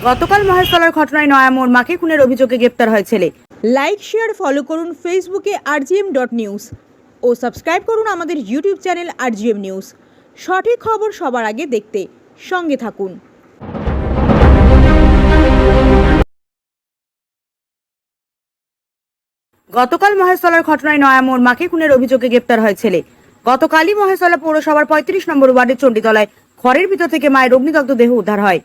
গতকাল মহেশতলার ঘটনায় নয়ামোড় মাকে খুনের অভিযোগে গ্রেপ্তার হয় ছেলে। লাইক শেয়ার ফলো করুন ফেসবুকে rgm.news ও সাবস্ক্রাইব করুন আমাদের ইউটিউব চ্যানেল rgm নিউজ। সঠিক খবর সবার আগে দেখতে সঙ্গে থাকুন। গতকাল মহেশতলার ঘটনায় নয়ামোড় মাকে খুনের অভিযোগে গ্রেপ্তার হয় ছেলে। গতকালই মহেশতলা পৌরসভার 35 নম্বর ওয়ার্ডের চণ্ডীতলায় ঘরের ভিতর থেকে মায়ের অগ্নিদগ্ধ দেহ উদ্ধার হয়।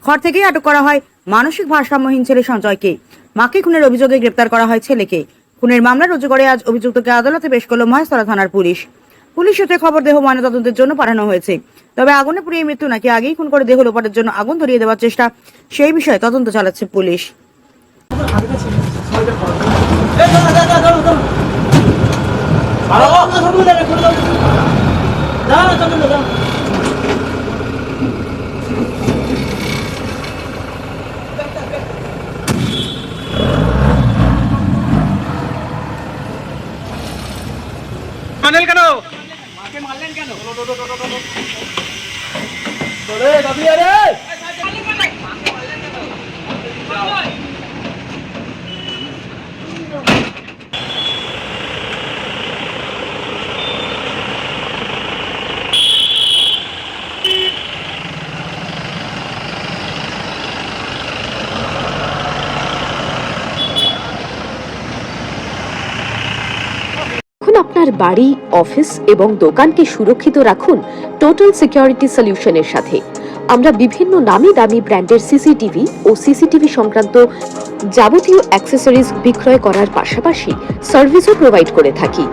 ঘর থেকেই আটক করা হয় মানসিক ভারসাম্যহীন ছেলে সঞ্জয়কে। মাকে খুনের অভিযোগে গ্রেপ্তার করা হয় ছেলেকে। খুনের মামলা রুজু করে আজ অভিযুক্তকে আদালতে পেশ করল মহেশতলা থানার পুলিশ। পুলিশ সূত্রে খবর, দেহ ময়নাতদন্তের জন্য পাঠানো হয়েছে। তবে আগুনে পুড়িয়ে মৃত্যু নাকি আগেই খুন করে দেহ লোপাটের জন্য আগুন ধরিয়ে দেওয়ার চেষ্টা, সেই বিষয়ে তদন্ত চালাচ্ছে পুলিশ। মানেল কেন? মাকে মারলেন কেন? তোরে দাবি আরে আপনার বাড়ি, অফিস এবং দোকানকে সুরক্ষিত রাখুন টোটাল সিকিউরিটি সলিউশনের সাথে। আমরা বিভিন্ন নামি দামি ব্র্যান্ডের সিসিটিভি ও সিসিটিভি সংক্রান্ত যাবতীয় অ্যাক্সেসরিজ বিক্রয় করার পাশাপাশি সার্ভিসও প্রোভাইড করে থাকি।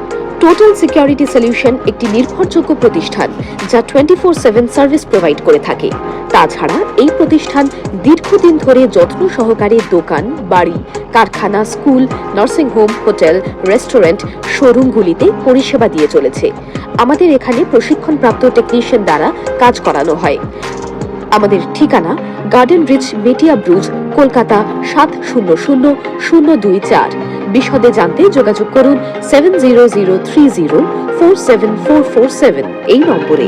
টোটাল সিকিউরিটি সলিউশন একটি নির্ভরযোগ্য প্রতিষ্ঠান যা 24/7 সার্ভিস প্রোভাইড করে থাকে। তাছাড়া এই প্রতিষ্ঠান দীর্ঘদিন ধরে যত্ন সহকারে দোকান, বাড়ি, কারখানা, school, nursing home, hotel, restaurant, শোরুমগুলিতে পরিষেবা দিয়ে চলেছে। আমাদের এখানে প্রশিক্ষণপ্রাপ্ত টেকনিশিয়ান দ্বারা কাজ করানো হয়। আমাদের ঠিকানা গার্ডেন রিচ, মেটিয়া ব্রুজ, কলকাতা 700024। বিশদে জানতে যোগাযোগ করুন 7003047447 এই নম্বরে।